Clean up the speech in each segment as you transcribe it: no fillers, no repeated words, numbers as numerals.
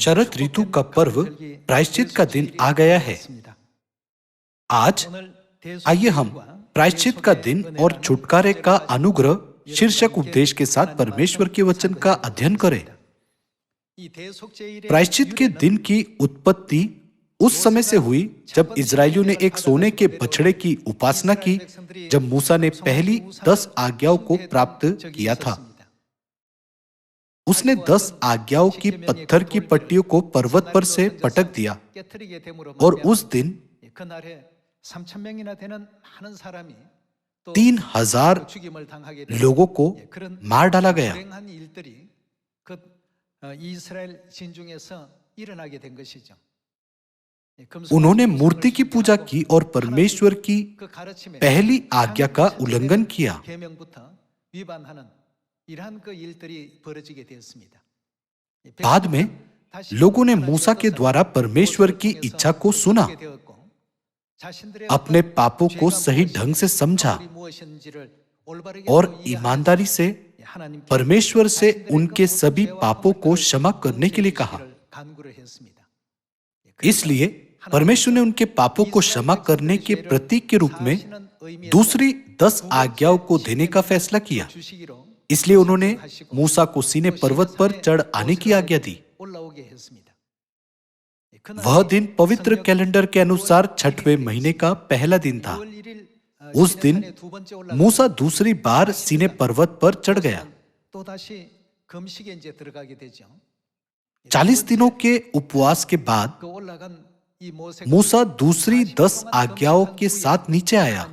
शरद ऋतु का पर्व प्रायश्चित का दिन आ गया है। आज आइए हम प्रायश्चित का दिन और छुटकारे का अनुग्रह शीर्षक उपदेश के साथ परमेश्वर के वचन का अध्ययन करें। प्रायश्चित के दिन की उत्पत्ति उस समय से हुई जब इजरायलियों ने एक सोने के बछड़े की उपासना की, जब मूसा ने पहली 10 आज्ञाओं को प्राप्त किया था। उसने 10 आज्ञाओं की पत्थर की पट्टियों को पर्वत पर से पटक दिया और उस दिन 3,000 लोगों को मार डाला गया। उन्होंने मूर्ति की पूजा की और परमेश्वर की पहली आज्ञा का उल्लंघन किया। बाद में लोगों ने मूसा के द्वारा परमेश्वर की इच्छा को सुना, अपने पापों को सही ढंग से समझा और ईमानदारी से परमेश्वर से उनके सभी पापों को क्षमा करने के लिए कहा। इसलिए परमेश्वर ने उनके पापों को क्षमा करने के प्रतीक के रूप में दूसरी 10 आज्ञाओं को देने का फैसला किया। इसलिए उन्होंने मूसा को सीने पर्वत पर चढ़ आने की आज्ञा दी। वह दिन पवित्र कैलेंडर के अनुसार 6वें महीने का पहला दिन था। उस दिन मूसा दूसरी बार सीने पर्वत पर चढ़ गया। 40 दिनों के उपवास के बाद मूसा दूसरी 10 आज्ञाओं के साथ नीचे आया।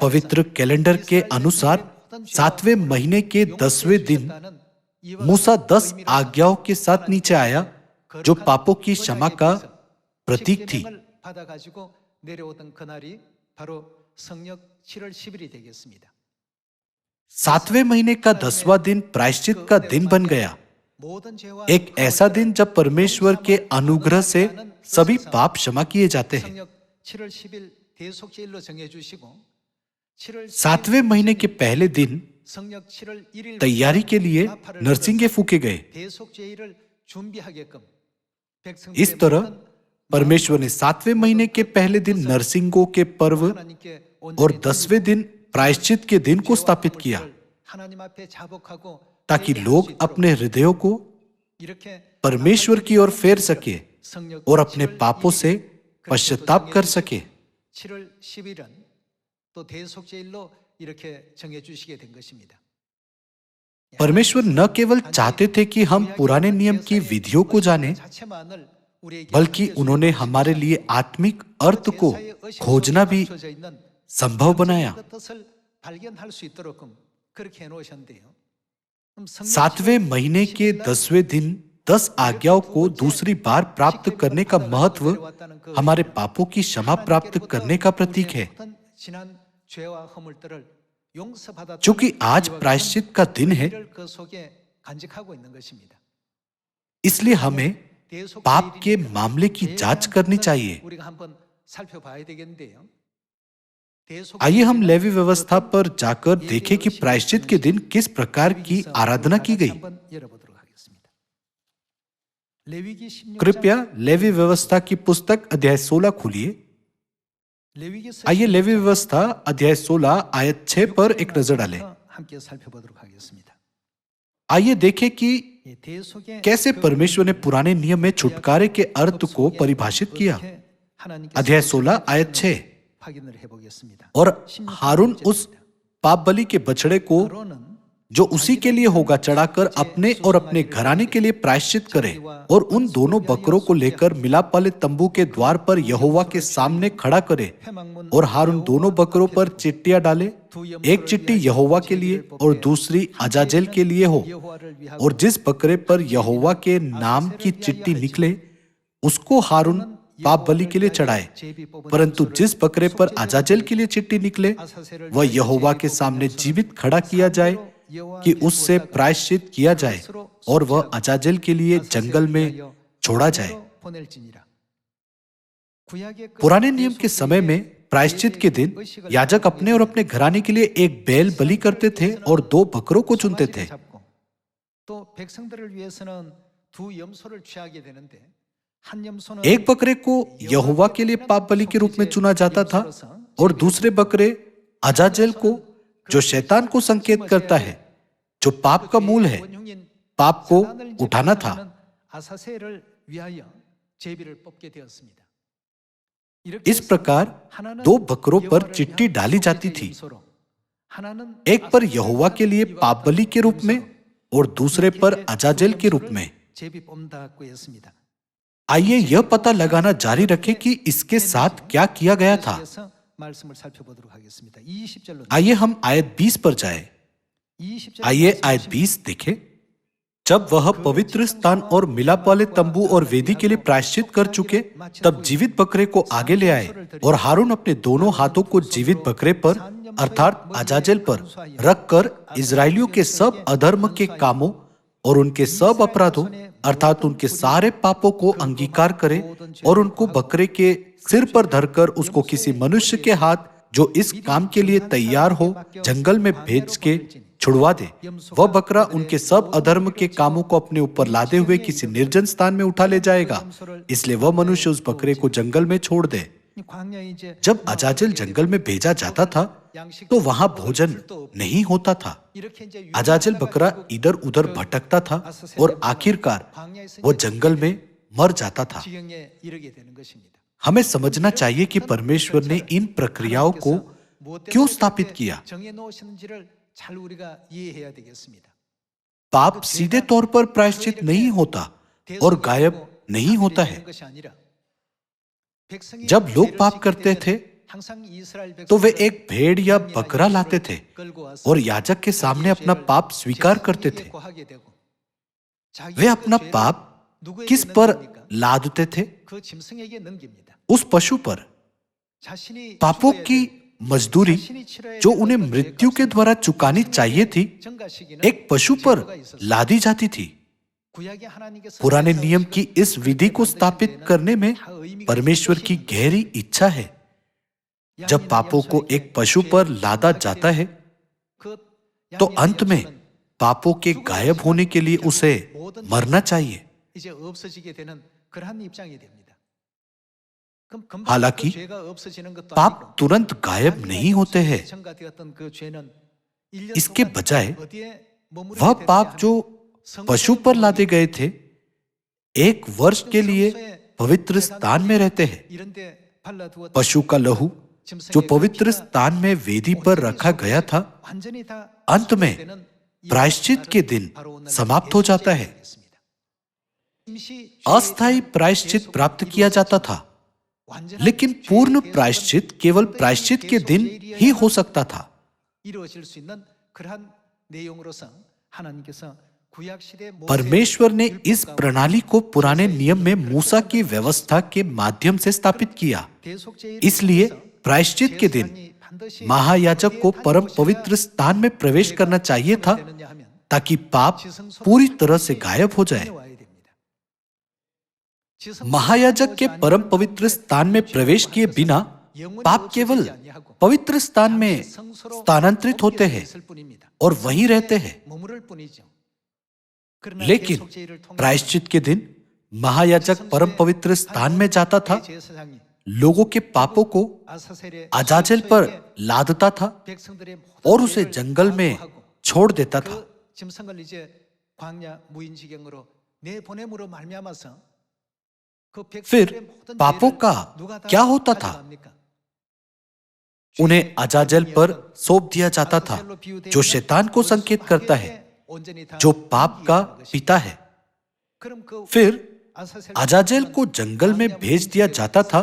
पवित्र कैलेंडर के अनुसार 7वें महीने के 10वें दिन मूसा 10 आज्ञाओं के साथ नीचे आया, जो पापों की क्षमा का प्रतीक थी। 7वें महीने का 10वां दिन प्रायश्चित का दिन बन गया, एक ऐसा दिन जब परमेश्वर के अनुग्रह से सभी पाप क्षमा किए जाते हैं। 7वें महीने के पहले दिन तैयारी के लिए नरसिंगे फूके गए। इस तरह परमेश्वर ने 7वें महीने के पहले दिन नरसिंगों के पर्व और 10वें दिन प्रायश्चित के दिन को स्थापित किया, ताकि लोग अपने हृदयों को परमेश्वर की ओर फेर सके और अपने पापों से पश्चाताप कर सके। परमेश्वर न केवल चाहते थे कि हम पुराने नियम की विधियों को जानें, बल्कि उन्होंने हमारे लिए आत्मिक अर्थ को खोजना भी संभव बनाया। 7वें महीने के 10वें दिन 10 आज्ञाओं को दूसरी बार प्राप्त करने का महत्व हमारे पापों की क्षमा प्राप्त करने का प्रतीक है। चूंकि आज प्रायश्चित का दिन है, इसलिए हमें पाप के मामले की जांच करनी चाहिए। आइए हम लेवी व्यवस्था पर जाकर देखें कि प्रायश्चित के दिन किस प्रकार की आराधना की गई। कृपया लेवी व्यवस्था की पुस्तक अध्याय 16 खोलिए। आइए लेवी व्यवस्था अध्याय 16 आयत 6 पर एक नजर डालें। आइए देखें कि कैसे परमेश्वर ने पुराने नियम में छुटकारे के अर्थ को परिभाषित किया। अध्याय 16 आयत 6। और हारून उस पाप बलि के बछड़े को जो उसी के लिए होगा चढ़ाकर अपने और अपने घराने के लिए प्रायश्चित करे, और उन दोनों बकरों को लेकर मिलाप वाले तंबू के द्वार पर यहोवा के सामने खड़ा करे, और हारून दोनों बकरों पर चिट्टियां डाले, एक चिट्ठी यहोवा के लिए और दूसरी अजाजेल के लिए हो, और जिस बकरे पर यहोवा के नाम की चिट्ठी निकले उसको हारून पाप बलि के लिए चढ़ाए, परंतु जिस बकरे पर अजाजेल के लिए चिट्ठी निकले वह यहोवा के सामने जीवित खड़ा किया जाए कि उससे प्रायश्चित किया जाए और वह अजाजेल के लिए जंगल में छोड़ा जाए। पुराने नियम के समय में प्रायश्चित के दिन याजक अपने और अपने घराने के लिए एक बैल बलि करते थे और 2 बकरों को चुनते थे। एक बकरे को यहोवा के लिए पाप बलि के रूप में चुना जाता था और दूसरे बकरे अजाजेल को, जो शैतान को संकेत करता है, जो पाप का मूल है, पाप को उठाना था। इस प्रकार 2 बकरों पर चिट्ठी डाली जाती थी, एक पर यहोवा के लिए पाप बलि के रूप में और दूसरे पर अजाजेल के रूप में। आइए यह पता लगाना जारी रखें कि इसके साथ क्या किया गया था। आइए हम आयत 20 पर जाएं। आइए आयत 20 देखें। जब वह पवित्र स्थान और मिलाप वाले तंबू और वेदी के लिए प्रायश्चित कर चुके, तब जीवित बकरे को आगे ले आए और हारून अपने दोनों हाथों को जीवित बकरे पर अर्थात अजाजेल पर रखकर इजरायलियों के सब अधर्म के कामों और उनके सब अपराधों अर्थात उनके सारे पापों को अंगीकार करे और उनको बकरे के सिर पर धरकर उसको किसी मनुष्य के हाथ जो इस काम के लिए तैयार हो जंगल में भेज के छुड़वा दे। वह बकरा उनके सब अधर्म के कामों को अपने ऊपर लादे हुए किसी निर्जन स्थान में उठा ले जाएगा, इसलिए वह मनुष्य उस बकरे को जंगल में छोड़ दे। जब अजाजेल जंगल में भेजा जाता था तो वहां भोजन नहीं होता था। अजाजेल बकरा इधर उधर भटकता था और आखिरकार वो जंगल में मर जाता था। हमें समझना चाहिए कि परमेश्वर ने इन प्रक्रियाओं को क्यों स्थापित किया। पाप सीधे तौर पर प्रायश्चित नहीं होता और गायब नहीं होता है। जब लोग पाप करते थे तो वे एक भेड़ या बकरा लाते थे और याजक के सामने अपना पाप स्वीकार करते थे। वे अपना पाप किस पर लादते थे? उस पशु पर। पापों की मजदूरी जो उन्हें मृत्यु के द्वारा चुकानी चाहिए थी, एक पशु पर लादी जाती थी। पुराने नियम की इस विधि को स्थापित करने में परमेश्वर की गहरी इच्छा है। जब पापों को एक पशु पर लादा जाता है तो अंत में पापों के गायब होने के लिए उसे मरना चाहिए। हालांकि पाप तुरंत गायब नहीं होते हैं। इसके बजाय वह पाप जो पशु पर लादे गए थे, 1 वर्ष के लिए पवित्र स्थान में रहते हैं। पशु का लहू जो पवित्र स्थान में वेदी पर रखा गया था, अंत में प्रायश्चित के दिन समाप्त हो जाता है। अस्थायी प्रायश्चित प्राप्त किया जाता था, लेकिन पूर्ण प्रायश्चित केवल प्रायश्चित के दिन ही हो सकता था। परमेश्वर ने इस प्रणाली को पुराने नियम में मूसा की व्यवस्था के माध्यम से स्थापित किया। इसलिए प्रायश्चित के दिन महायाजक को परम पवित्र स्थान में प्रवेश करना चाहिए था ताकि पाप पूरी तरह से गायब हो जाए। महायाजक के परम पवित्र स्थान में प्रवेश किए बिना पाप केवल पवित्र स्थान में स्थानांतरित होते हैं और वहीं रहते हैं। लेकिन प्रायश्चित के दिन महायाजक परम पवित्र स्थान में जाता था, लोगों के पापों को अजाजेल पर लादता था और उसे जंगल में छोड़ देता था। फिर पापों का क्या होता था? उन्हें अजाजेल पर सौंप दिया जाता था, जो शैतान को संकेत करता है, जो पाप का पिता है। फिर अजाजेल को जंगल में भेज दिया जाता था,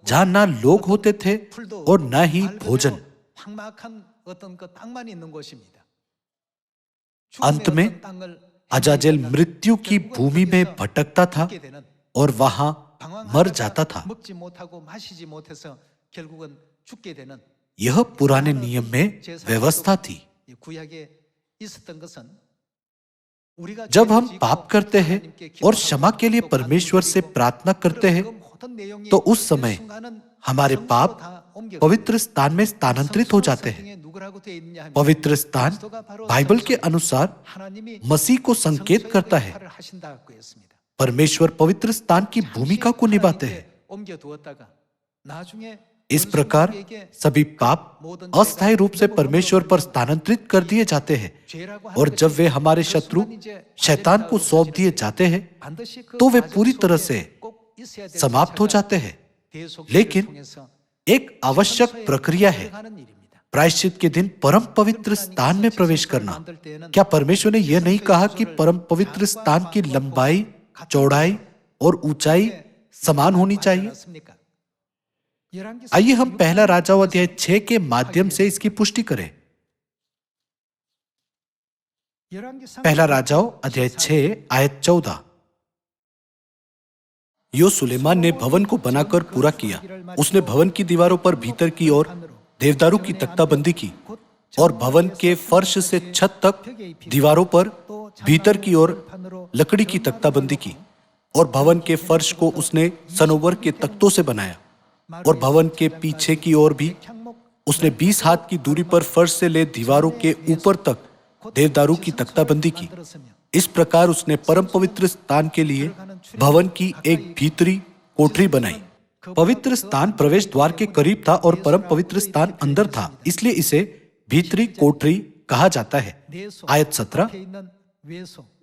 जहां ना लोग होते थे और ना ही भोजन। अंत में अजाजेल मृत्यु की भूमि में भटकता था और वहां मर जाता था। यह पुराने नियम में व्यवस्था थी। जब हम पाप करते हैं और क्षमा के लिए परमेश्वर से प्रार्थना करते हैं, तो उस समय हमारे पाप पवित्र स्थान में स्थानांतरित हो जाते हैं। पवित्र स्थान बाइबल के अनुसार मसीह को संकेत करता है। परमेश्वर पवित्र स्थान की भूमिका को निभाते हैं। इस प्रकार सभी पाप अस्थायी रूप से परमेश्वर पर स्थानांतरित कर दिए जाते हैं, और जब वे हमारे शत्रु शैतान को सौंप दिए जाते हैं तो वे पूरी तरह से समाप्त हो जाते हैं। लेकिन एक आवश्यक प्रक्रिया है प्रायश्चित के दिन परम पवित्र स्थान में प्रवेश करना। क्या परमेश्वर ने यह नहीं कहा कि परम पवित्र स्थान की लंबाई, चौड़ाई और ऊंचाई समान होनी चाहिए? आइए हम पहला राजाओं अध्याय 6 के माध्यम से इसकी पुष्टि करें। पहला राजाओं अध्याय 6 आयत 14। यो सुलेमान ने भवन को बनाकर पूरा किया। उसने भवन की दीवारों पर भीतर की ओर देवदारू की तख्ताबंदी की, और भवन के फर्श से छत तक दीवारों पर भीतर की ओर लकड़ी की तख्ताबंदी की, और भवन के फर्श को उसने सनोवर के तख्तों से बनाया। और भवन के पीछे की ओर भी उसने 20 हाथ की दूरी पर फर्श से ले दीवारों के ऊपर तक देवदारू की तख्ताबंदी की। इस प्रकार उसने परम पवित्र स्थान के लिए भवन की एक भीतरी कोठरी बनाई। पवित्र स्थान प्रवेश द्वार के करीब था और परम पवित्र स्थान अंदर था, इसलिए इसे भीतरी कोठरी कहा जाता है। आयत 17।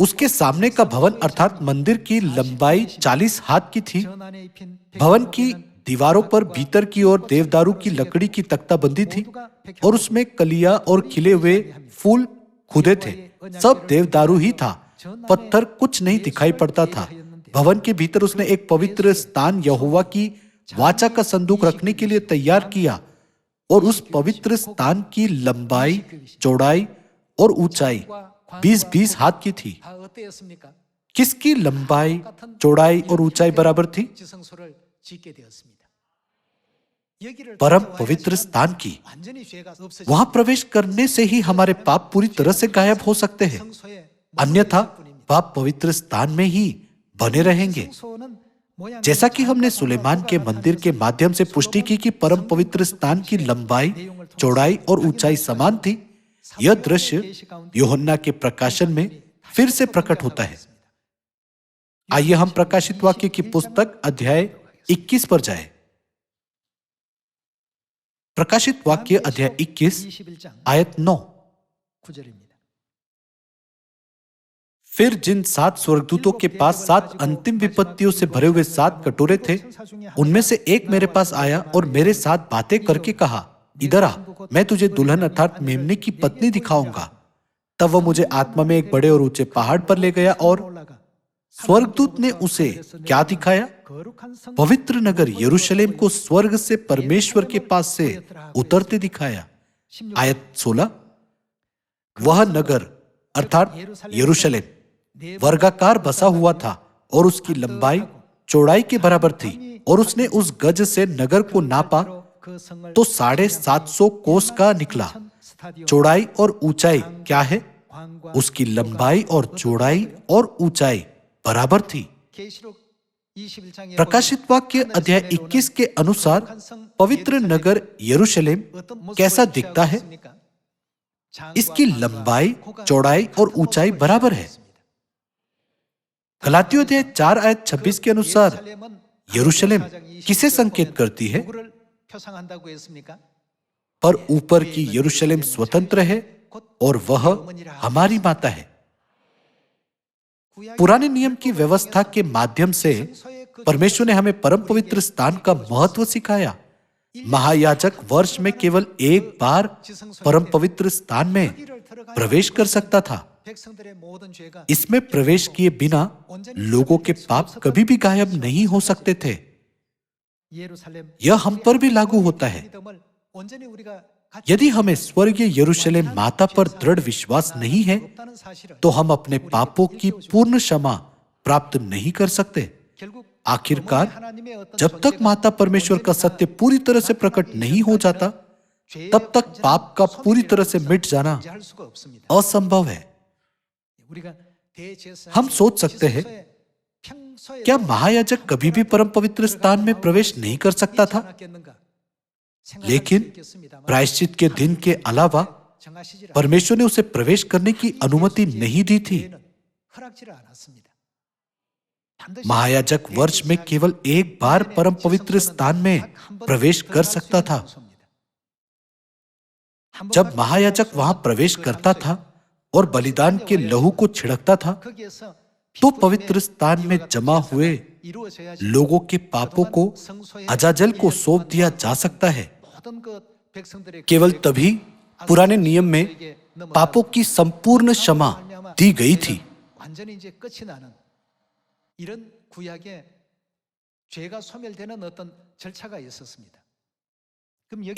उसके सामने का भवन अर्थात मंदिर की लंबाई 40 हाथ की थी। भवन की दीवारों पर भीतर की ओर देवदारू की लकड़ी की तख्ताबंदी थी, और उसमें कलियां और खिले हुए फूल खुदे थे। सब देवदारू ही था, पत्थर कुछ नहीं दिखाई पड़ता था। भवन के भीतर उसने एक पवित्र स्थान यहोवा की वाचा का संदूक रखने के लिए तैयार किया, और उस पवित्र स्थान की लंबाई, चौड़ाई और ऊंचाई 20-20 हाथ की थी। किसकी लंबाई, चौड़ाई और ऊंचाई बराबर थी? परम पवित्र स्थान की। वहां प्रवेश करने से ही हमारे पाप पूरी तरह से गायब हो सकते हैं, अन्यथा पाप पवित्र स्थान में ही बने रहेंगे। जैसा कि हमने सुलेमान के मंदिर के माध्यम से पुष्टि की कि परम पवित्र स्थान की लंबाई, चौड़ाई और ऊंचाई समान थी, यह दृश्य यूहन्ना के प्रकाशन में फिर से प्रकट होता है। आइए हम प्रकाशित वाक्य की पुस्तक अध्याय 21 पर जाएं। प्रकाशित वाक्य अध्याय 21 आयत 9। फिर जिन 7 स्वर्गदूतों के पास 7 अंतिम विपत्तियों से भरे हुए 7 कटोरे थे, उनमें से एक मेरे पास आया और मेरे साथ बातें करके कहा, इधर आ, मैं तुझे दुल्हन अर्थात मेमने की पत्नी दिखाऊंगा। तब वह मुझे आत्मा में एक बड़े और ऊंचे पहाड़ पर ले गया, और स्वर्गदूत ने उसे क्या दिखाया? पवित्र नगर यरूशलेम को स्वर्ग से परमेश्वर के पास से उतरते दिखाया। आयत 16। वह नगर अर्थात यरूशलेम वर्गाकार बसा हुआ था, और उसकी लंबाई चौड़ाई के बराबर थी, और उसने उस गज से नगर को नापा तो 750 कोस का निकला। चौड़ाई और ऊंचाई क्या है? उसकी लंबाई और चौड़ाई और ऊंचाई बराबर थी। प्रकाशित वाक्य अध्याय 21 के अनुसार पवित्र नगर यरूशलेम कैसा दिखता है? इसकी लंबाई, चौड़ाई और ऊंचाई बराबर है। गलातियों अध्याय 4 आयत 26 के अनुसार यरूशलेम किसे संकेत करती है? पर ऊपर की यरूशलेम स्वतंत्र है, और वह हमारी माता है। पुराने नियम की व्यवस्था के माध्यम से परमेश्वर ने हमें परम पवित्र स्थान का महत्व सिखाया। महायाजक वर्ष में केवल एक बार परम पवित्र स्थान में प्रवेश कर सकता था। इसमें प्रवेश किए बिना लोगों के पाप कभी भी गायब नहीं हो सकते थे। यह हम पर भी लागू होता है। यदि हमें स्वर्गीय यरूशलेम माता पर दृढ़ विश्वास नहीं है, तो हम अपने पापों की पूर्ण क्षमा प्राप्त नहीं कर सकते। आखिरकार जब तक माता परमेश्वर का सत्य पूरी तरह से प्रकट नहीं हो जाता, तब तक पाप का पूरी तरह से मिट जाना असंभव है। हम सोच सकते हैं क्या महायाजक कभी भी परम पवित्र स्थान में प्रवेश नहीं कर सकता था? लेकिन प्रायश्चित के दिन के अलावा परमेश्वर ने उसे प्रवेश करने की अनुमति नहीं दी थी। महायाजक वर्ष में केवल एक बार परम पवित्र स्थान में प्रवेश कर सकता था। जब महायाजक वहां प्रवेश करता था और बलिदान के लहू को छिड़कता था, तो पवित्र स्थान में जमा हुए लोगों के पापों को अजाजल को सौंप दिया जा सकता है। केवल तभी पुराने नियम में पापों की संपूर्ण क्षमा दी गई थी।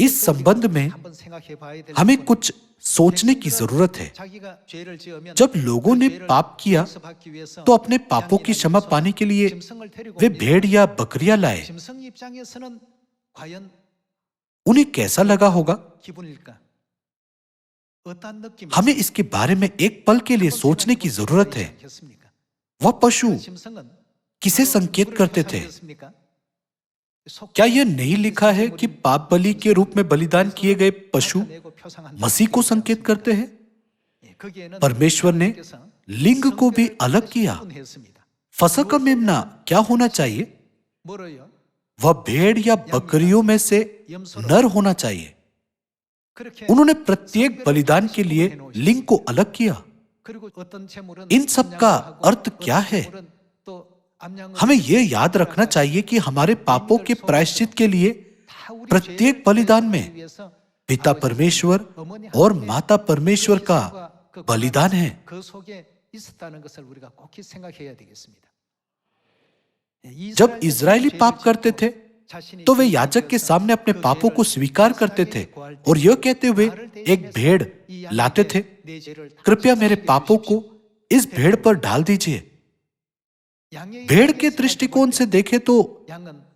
इस संबंध में हमें कुछ सोचने की जरूरत है। जब लोगों ने पाप किया तो अपने पापों की क्षमा पाने के लिए वे भेड़ या बकरियां लाए। उन्हें कैसा लगा होगा? हमें इसके बारे में एक पल के लिए सोचने की जरूरत है। वह पशु किसे संकेत करते थे? क्या यह नहीं लिखा है कि पाप बलि के रूप में बलिदान किए गए पशु मसीह को संकेत करते हैं? परमेश्वर ने लिंग को भी अलग किया। फसह का मेमना क्या होना चाहिए? वह भेड़ या बकरियों में से नर होना चाहिए। उन्होंने प्रत्येक बलिदान के लिए लिंग को अलग किया। इन सब का अर्थ क्या है? हमें यह याद रखना चाहिए कि हमारे पापों के प्रायश्चित के लिए प्रत्येक बलिदान में पिता परमेश्वर और माता परमेश्वर का बलिदान है। जब इजरायली पाप करते थे तो वे याजक के सामने अपने पापों को स्वीकार करते थे और यह कहते हुए एक भेड़ लाते थे, कृपया मेरे पापों को इस भेड़ पर डाल दीजिए। भेड़ के दृष्टिकोण से देखें तो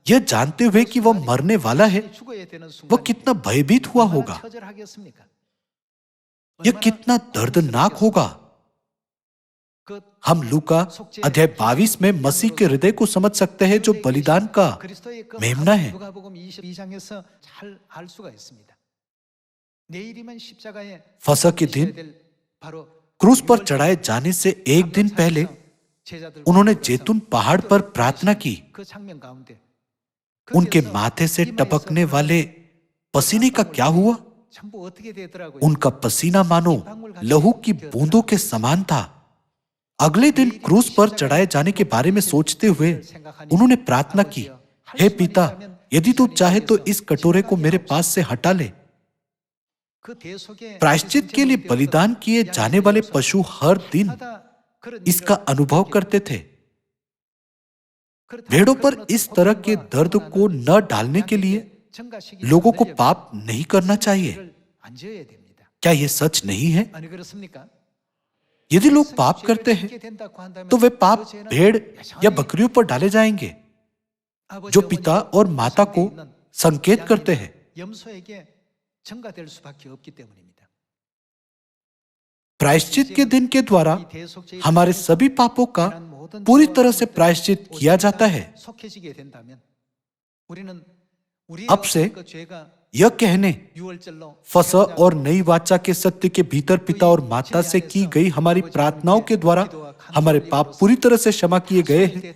यह जानते हुए कि वह मरने वाला है, वह कितना भयभीत हुआ होगा, यह कितना दर्दनाक होगा। हम लूका अध्याय 22 में मसीह के हृदय को समझ सकते हैं जो बलिदान का मेमना है। फसह के दिन क्रूस पर चढ़ाए जाने से एक दिन पहले उन्होंने जैतून पहाड़ पर प्रार्थना की। उनके माथे से टपकने वाले पसीने का क्या हुआ? उनका पसीना मानो लहू की बूंदों के समान था। अगले दिन क्रूस पर चढ़ाए जाने के बारे में सोचते हुए उन्होंने प्रार्थना की, हे पिता, यदि तू चाहे तो इस कटोरे को मेरे पास से हटा ले। प्रायश्चित के लिए बलिदान किए जाने वाले पशु हर दिन इसका अनुभव करते थे। भेड़ों पर इस तरह के दर्द को न डालने के लिए लोगों को पाप नहीं करना चाहिए। क्या यह सच नहीं है? यदि लोग पाप करते हैं तो वे पाप भेड़ या बकरियों पर डाले जाएंगे जो पिता और माता को संकेत करते हैं। प्रायश्चित के दिन के द्वारा हमारे सभी पापों का पूरी तरह से प्रायश्चित किया जाता है। अब से यह कहने फसह और नई वाचा के सत्य के भीतर पिता और माता से की गई हमारी प्रार्थनाओं के द्वारा हमारे पाप पूरी तरह से क्षमा किए गए हैं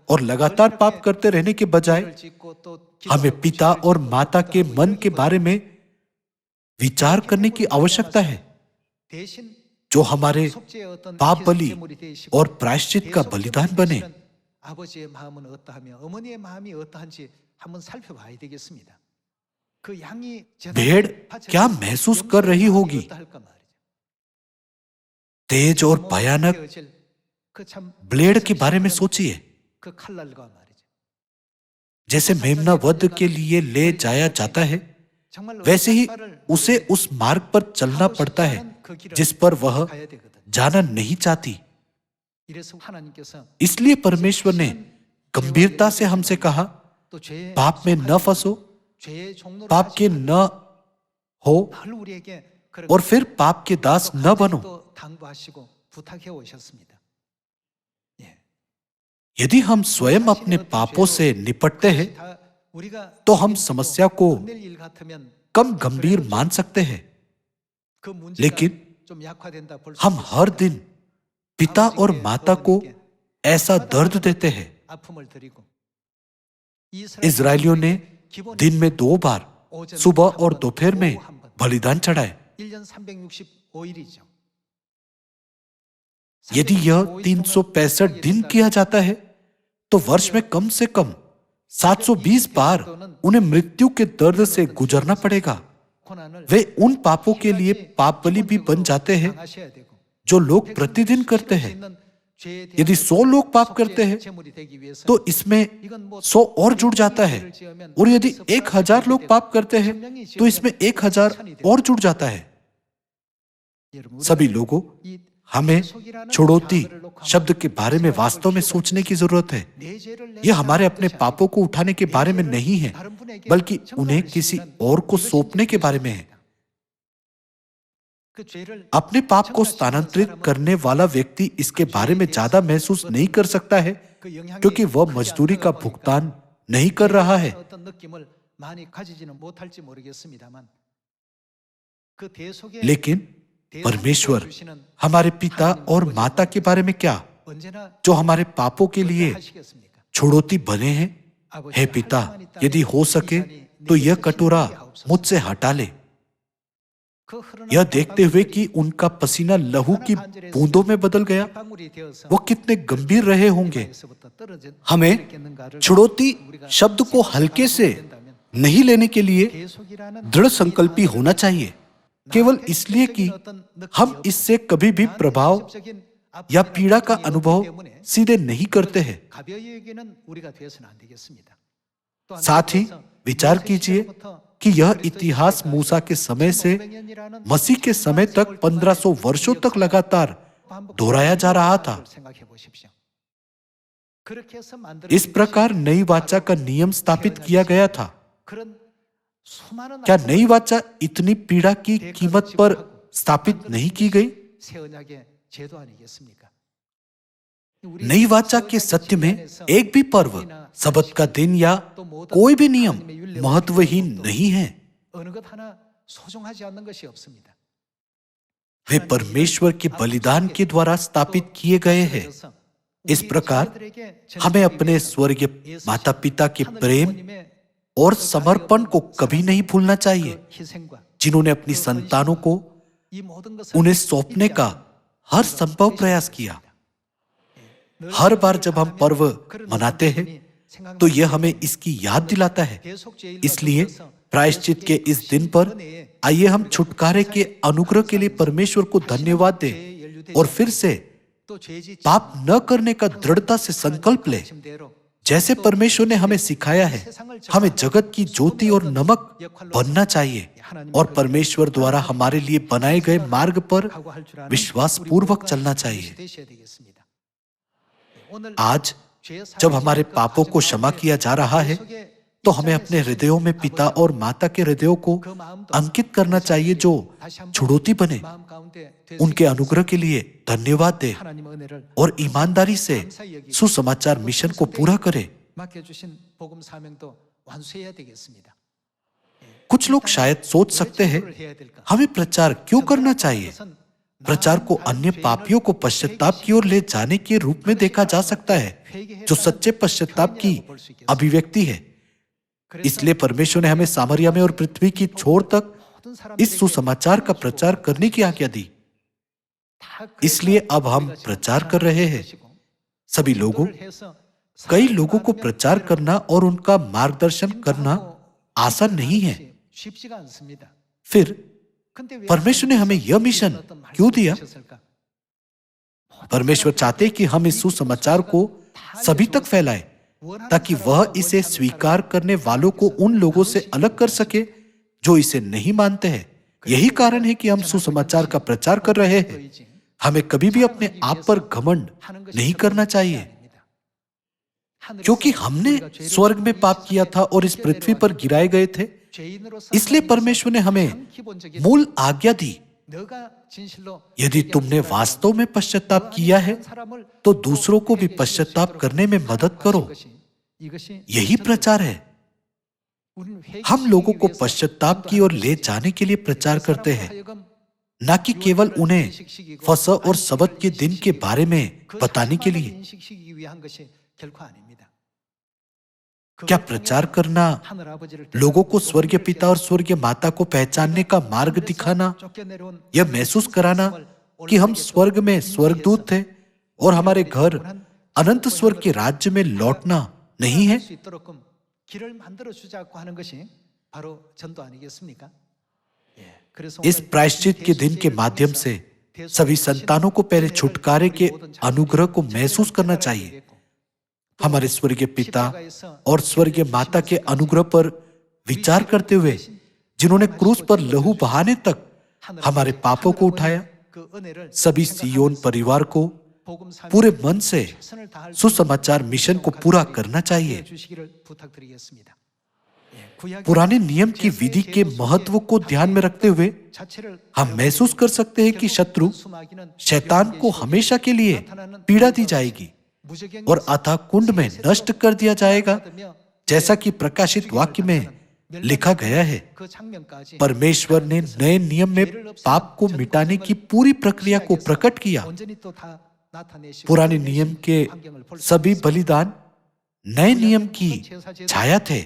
और लगातार पाप करते रहने के बजाय हमें पिता और माता के मन के बारे में विचार करने की आवश्यकता है जो हमारे पाप बलि और प्रायश्चित का बलिदान बने। भेड़ क्या महसूस कर रही होगी? तेज और भयानक ब्लेड के बारे में सोचिए। जैसे मेमना वध के लिए ले जाया जाता है, वैसे ही उसे उस मार्ग पर चलना पड़ता है जिस पर वह जाना नहीं चाहती। इसलिए परमेश्वर ने गंभीरता से हमसे कहा, पाप में न फंसो, पाप के न हो और फिर पाप के दास न बनो। यदि हम स्वयं अपने पापों से निपटते हैं तो हम समस्या को कम गंभीर मान सकते हैं, लेकिन हम हर दिन पिता और माता को ऐसा दर्द देते हैं। इजरायलियों ने दिन में 2 बार सुबह और दोपहर में बलिदान चढ़ाए। यदि यह 365 दिन किया जाता है तो वर्ष में कम से कम 720 बार उन्हें मृत्यु के दर्द से गुजरना पड़ेगा। वे उन पापों के लिए पाप बलि भी बन जाते हैं जो लोग प्रतिदिन करते हैं। यदि 100 लोग पाप करते हैं तो इसमें 100 और जुड़ जाता है, और यदि 1000 लोग पाप करते हैं तो इसमें 1000 और जुड़ जाता है। सभी लोगों, हमें छुड़ौती शब्द के बारे में वास्तव में सोचने की जरूरत है। यह हमारे अपने पापों को उठाने के बारे में नहीं है, बल्कि उन्हें किसी और को सौंपने के बारे में है। अपने पाप को स्थानांतरित करने वाला व्यक्ति इसके बारे में ज्यादा महसूस नहीं कर सकता है, क्योंकि वह मजदूरी का भुगतान नहीं कर रहा है। लेकिन परमेश्वर हमारे पिता और माता के बारे में क्या, जो हमारे पापों के लिए छुड़ौती बने हैं? हे पिता, यदि हो सके तो यह कटोरा मुझसे हटा ले। यह देखते हुए कि उनका पसीना लहू की बूंदों में बदल गया, वो कितने गंभीर रहे होंगे। हमें छुड़ौती शब्द को हल्के से नहीं लेने के लिए दृढ़ संकल्पी होना चाहिए, केवल इसलिए कि हम इससे कभी भी प्रभाव या पीड़ा का अनुभव सीधे नहीं करते हैं। साथ ही विचार कीजिए कि यह इतिहास मूसा के समय से मसीह के समय तक 1500 वर्षों तक लगातार दोहराया जा रहा था। इस प्रकार नई वाचा का नियम स्थापित किया गया था। क्या नई वाचा इतनी पीड़ा की कीमत पर स्थापित नहीं की गई? नई वाचा के सत्य में एक भी पर्व, सबत का दिन या कोई भी नियम महत्वहीन नहीं है। वे परमेश्वर के बलिदान के द्वारा स्थापित किए गए हैं। इस प्रकार हमें अपने स्वर्गीय माता पिता के प्रेम और समर्पण को कभी नहीं भूलना चाहिए, जिन्होंने अपनी संतानों को उन्हें सौंपने का हर संभव प्रयास किया। हर बार जब हम पर्व मनाते हैं तो यह हमें इसकी याद दिलाता है। इसलिए प्रायश्चित के इस दिन पर आइए हम छुटकारे के अनुग्रह के लिए परमेश्वर को धन्यवाद दें और फिर से पाप न करने का दृढ़ता से संकल्प लें। जैसे परमेश्वर ने हमें सिखाया है, हमें जगत की ज्योति और नमक बनना चाहिए और परमेश्वर द्वारा हमारे लिए बनाए गए मार्ग पर विश्वास पूर्वक चलना चाहिए। आज जब हमारे पापों को क्षमा किया जा रहा है तो हमें अपने हृदयों में पिता और माता के हृदयों को अंकित करना चाहिए, जो छुड़ौती बने। उनके अनुग्रह के लिए धन्यवाद दे और ईमानदारी से सुसमाचार मिशन को पूरा करे। कुछ लोग शायद सोच सकते हैं, हमें प्रचार क्यों करना चाहिए? प्रचार को अन्य पापियों को पश्चाताप की ओर ले जाने के रूप में देखा जा सकता है, जो सच्चे पश्चाताप की अभिव्यक्ति है। इसलिए परमेश्वर ने हमें सामरिया में और पृथ्वी की छोर तक इस सुसमाचार का प्रचार करने की आज्ञा दी। इसलिए अब हम प्रचार कर रहे हैं। सभी लोगों, कई लोगों को प्रचार करना और उनका मार्गदर्शन करना आसान नहीं है। फिर परमेश्वर ने हमें यह मिशन क्यों दिया? परमेश्वर चाहते कि हम इस सुसमाचार को सभी तक फैलाएं, ताकि वह इसे स्वीकार करने वालों को उन लोगों से अलग कर सके जो इसे नहीं मानते हैं। यही कारण है कि हम सुसमाचार का प्रचार कर रहे हैं। हमें कभी भी अपने आप पर घमंड नहीं करना चाहिए, क्योंकि हमने स्वर्ग में पाप किया था और इस पृथ्वी पर गिराए गए थे। इसलिए परमेश्वर ने हमें मूल आज्ञा दी यदि तुमने वास्तव में पश्चाताप किया है तो दूसरों को भी पश्चाताप करने में मदद करो। यही प्रचार है। हम लोगों को पश्चाताप की ओर ले जाने के लिए प्रचार करते हैं, न कि केवल उन्हें फसह और सबत के दिन के बारे में बताने के लिए। क्या प्रचार करना लोगों को स्वर्गीय पिता और स्वर्गीय माता को पहचानने का मार्ग दिखाना, यह महसूस कराना कि हम स्वर्ग में स्वर्गदूत थे और हमारे घर अनंत स्वर्ग के राज्य में लौटना नहीं है? इस प्रायश्चित के दिन के माध्यम से सभी संतानों को पहले छुटकारे के अनुग्रह को महसूस करना चाहिए। हमारे स्वर्गीय पिता और स्वर्गीय माता के अनुग्रह पर विचार करते हुए, जिन्होंने क्रूस पर लहू बहाने तक हमारे पापों को उठाया, सभी सियोन परिवार को पूरे मन से सुसमाचार मिशन को पूरा करना चाहिए। पुराने नियम की विधि के महत्व को ध्यान में रखते हुए हम महसूस कर सकते हैं कि शत्रु शैतान को हमेशा के लिए पीड़ा दी जाएगी और अथाह कुंड में नष्ट कर दिया जाएगा, जैसा कि प्रकाशित वाक्य में लिखा गया है। परमेश्वर ने नए नियम में पाप को मिटाने की पूरी प्रक्रिया को प्रकट किया। पुराने नियम के सभी बलिदान नए नियम की छाया थे।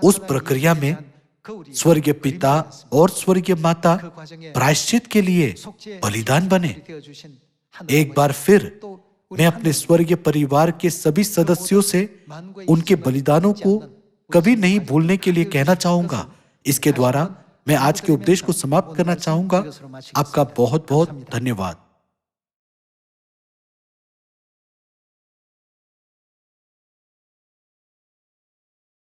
उस प्रक्रिया में स्वर्गीय पिता और स्वर्गीय माता प्रायश्चित के लिए बलिदान बने। एक बार फिर मैं अपने स्वर्गीय परिवार के सभी सदस्यों से उनके बलिदानों को कभी नहीं भूलने के लिए कहना चाहूंगा। इसके द्वारा मैं आज के उपदेश को समाप्त करना चाहूंगा। आपका बहुत बहुत धन्यवाद।